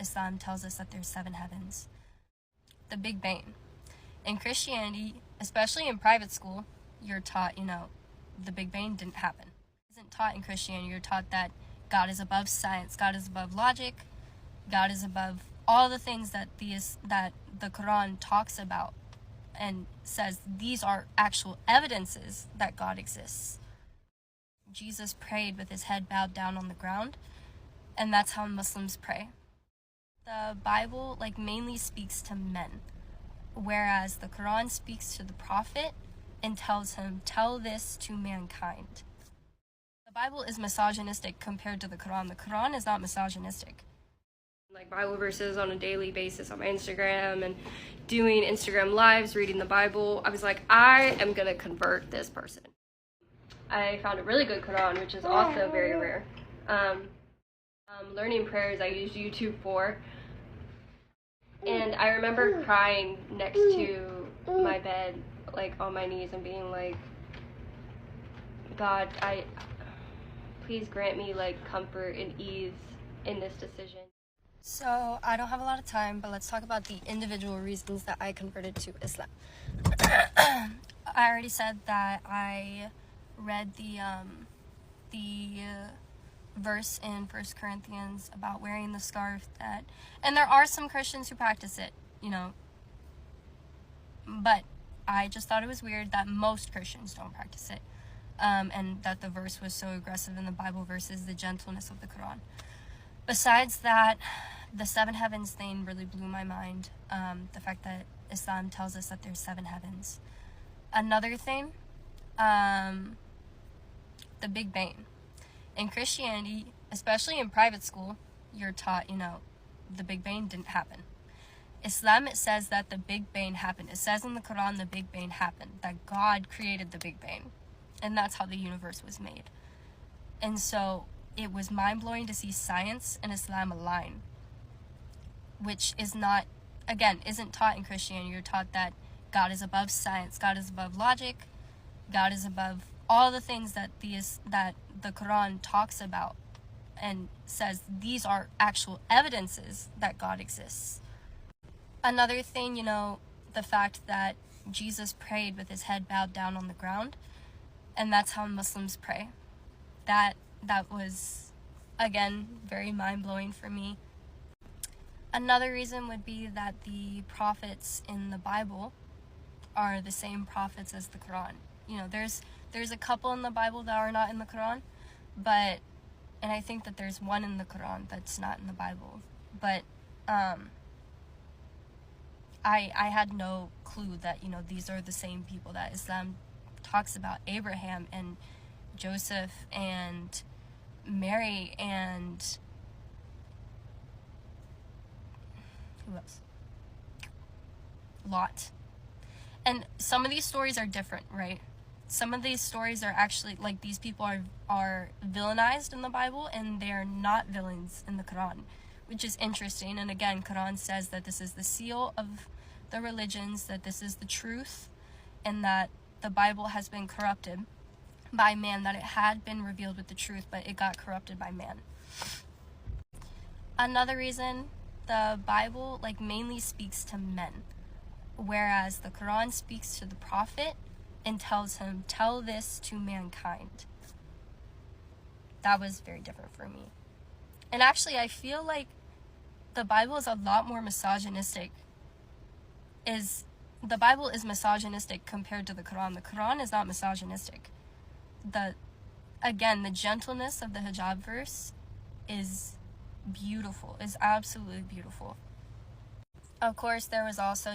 Islam tells us that there's 7 heavens. The Big Bang. In Christianity, especially in private school, you're taught, the Big Bang didn't happen. It isn't taught in Christianity. You're taught that God is above science, God is above logic, God is above all the things that the Quran talks about and says these are actual evidences that God exists. Jesus prayed with his head bowed down on the ground, and that's how Muslims pray. The Bible mainly speaks to men, whereas the Quran speaks to the Prophet and tells him, tell this to mankind. The Bible is misogynistic compared to the Quran. The Quran is not misogynistic. Bible verses on a daily basis on my Instagram and doing Instagram lives, reading the Bible. I was like, I am gonna convert this person. I found a really good Quran, which is also very rare. Learning prayers I use YouTube for. And I remember crying next to my bed, on my knees, and being like, God, please grant me comfort and ease in this decision. So I don't have a lot of time, but let's talk about the individual reasons that I converted to Islam. I already said that I read the verse in 1 Corinthians about wearing the scarf, and there are some Christians who practice it, but I just thought it was weird that most Christians don't practice it, and that the verse was so aggressive in the Bible versus the gentleness of the Quran. Besides that, the 7 heavens thing really blew my mind, the fact that Islam tells us that there's 7 heavens. Another thing, the Big Bang. In Christianity, especially in private school, you're taught, the Big Bang didn't happen. Islam, it says that the Big Bang happened. It says in the Quran the Big Bang happened, that God created the Big Bang, and that's how the universe was made. And so it was mind-blowing to see science and Islam align, which is not, again, isn't taught in Christianity. You're taught that God is above science, God is above logic, God is above all the things that the Quran talks about and says these are actual evidences that God exists. Another thing, the fact that Jesus prayed with his head bowed down on the ground, and that's how Muslims pray. That was, again, very mind-blowing for me. Another reason would be that the prophets in the Bible are the same prophets as the Quran. There's a couple in the Bible that are not in the Quran, and I think that there's one in the Quran that's not in the Bible. But I had no clue that, these are the same people that Islam talks about. Abraham and Joseph and Mary and who else? Lot. And some of these stories are different, right? Some of these stories are actually, these people are villainized in the Bible, and they are not villains in the Quran, which is interesting. And again, Quran says that this is the seal of the religions, that this is the truth, and that the Bible has been corrupted by man, that it had been revealed with the truth, but it got corrupted by man. Another reason, the Bible mainly speaks to men, whereas the Quran speaks to the Prophet and tells him, tell this to mankind. That was very different for me. And actually, I feel like the Bible is a lot more misogynistic. The Bible is misogynistic compared to the Quran. The Quran is not misogynistic. The gentleness of the hijab verse is beautiful, is absolutely beautiful. Of course, there was also,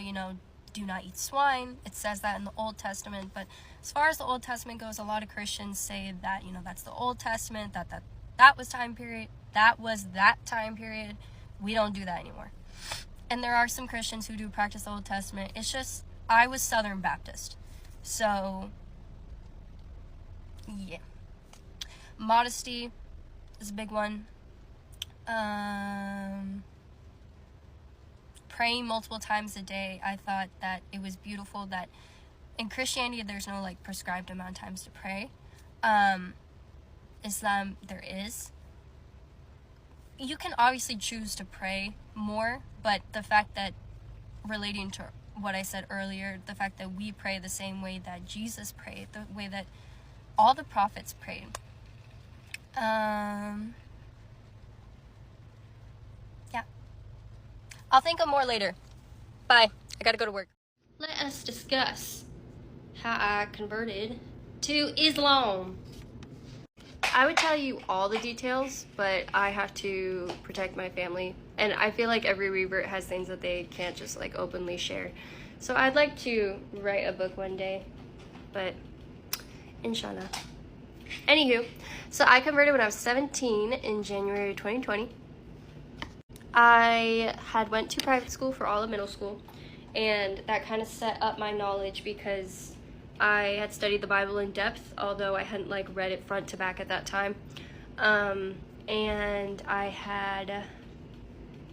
do not eat swine. It says that in the Old Testament, but as far as the Old Testament goes, a lot of Christians say that, that's the Old Testament, that was time period, that was that time period. We don't do that anymore. And there are some Christians who do practice the Old Testament. It's just, I was Southern Baptist, so yeah. Modesty is a big one. Praying multiple times a day, I thought that it was beautiful that in Christianity there's no prescribed amount of times to pray. Islam, there is. you can obviously choose to pray more, but the fact that, relating to what I said earlier, the fact that we pray the same way that Jesus prayed, the way that all the prophets prayed. Yeah. I'll think of more later. Bye. I gotta go to work. Let us discuss how I converted to Islam. I would tell you all the details, but I have to protect my family. And I feel like every revert has things that they can't just like openly share. So I'd like to write a book one day, but inshallah. Anywho, so I converted when I was 17 in January 2020. I had went to private school for all of middle school, and that kind of set up my knowledge because I had studied the Bible in depth, although I hadn't like read it front to back at that time. And I had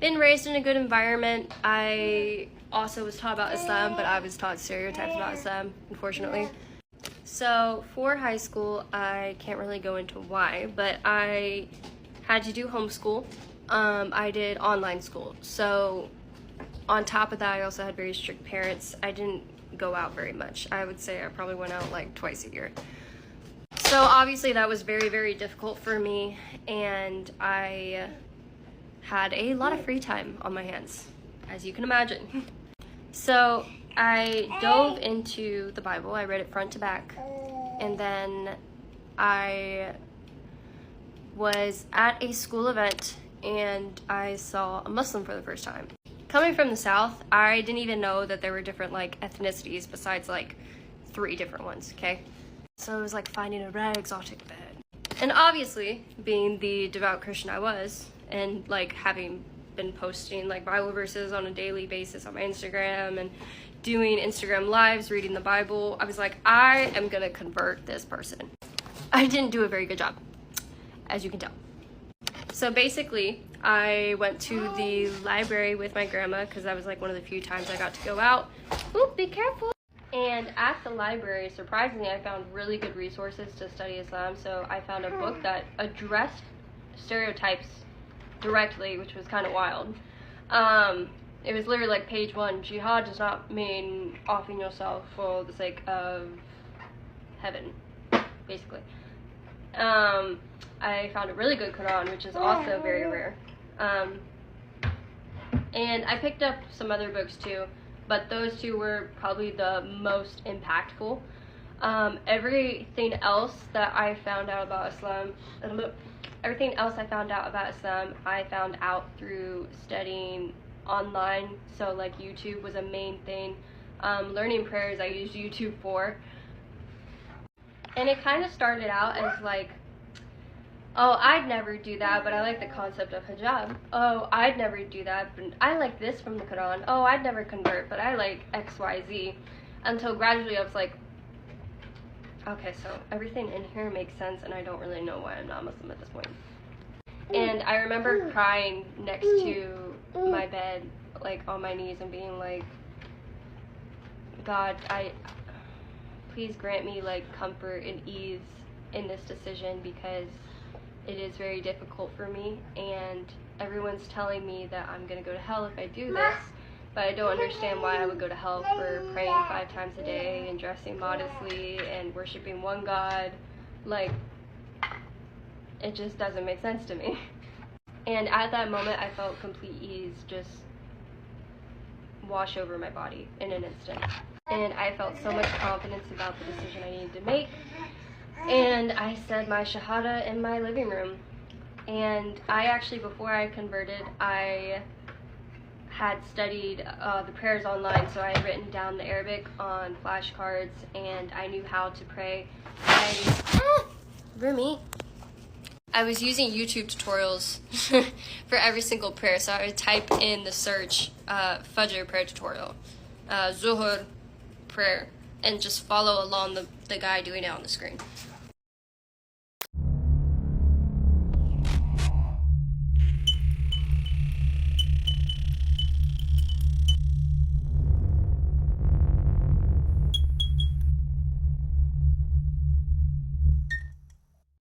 been raised in a good environment. I also was taught about Islam, but I was taught stereotypes about Islam, unfortunately. So for high school, I can't really go into why, but I had to do homeschool. I did online school. So on top of that, I also had very strict parents. I didn't go out very much. I would say I probably went out like twice a year. So obviously that was very, very difficult for me, and I had a lot of free time on my hands, as you can imagine. So I dove into the Bible. I read it front to back, and then I was at a school event and I saw a Muslim for the first time. Coming from the South, I didn't even know that there were different like ethnicities besides like 3 different ones, okay? So it was like finding a rare exotic bird. And obviously, being the devout Christian I was, and like having been posting like Bible verses on a daily basis on my Instagram and doing Instagram lives, reading the Bible, I was like, I am gonna convert this person. I didn't do a very good job, as you can tell. So basically, I went to the library with my grandma because that was like one of the few times I got to go out. Oop, be careful. And at the library, surprisingly, I found really good resources to study Islam. So I found a book that addressed stereotypes directly, which was kind of wild. It was literally like page 1, jihad does not mean offing yourself for the sake of heaven, basically. I found a really good Quran, which is also very rare. And I picked up some other books too, but those 2 were probably the most impactful. Everything else that I found out about Islam, I found out through studying online. So like YouTube was a main thing. Learning prayers, I used YouTube for. And it kind of started out as like, oh, I'd never do that, but I like the concept of hijab. Oh, I'd never do that, but I like this from the Quran. Oh, I'd never convert, but I like X, Y, Z. Until gradually I was like, okay, so everything in here makes sense, and I don't really know why I'm not Muslim at this point. And I remember crying next to my bed, like on my knees, and being like, God, please grant me like comfort and ease in this decision, because it is very difficult for me, and everyone's telling me that I'm gonna go to hell if I do this, but I don't understand why I would go to hell for praying 5 times a day and dressing modestly and worshiping one God. Like, it just doesn't make sense to me. And at that moment, I felt complete ease just wash over my body in an instant. And I felt so much confidence about the decision I needed to make. And I said my shahada in my living room. And I actually, before I converted, I had studied the prayers online, so I had written down the Arabic on flashcards, and I knew how to pray. I was using YouTube tutorials for every single prayer, so I would type in the search Fajr prayer tutorial, Zuhur prayer, and just follow along the guy doing it on the screen.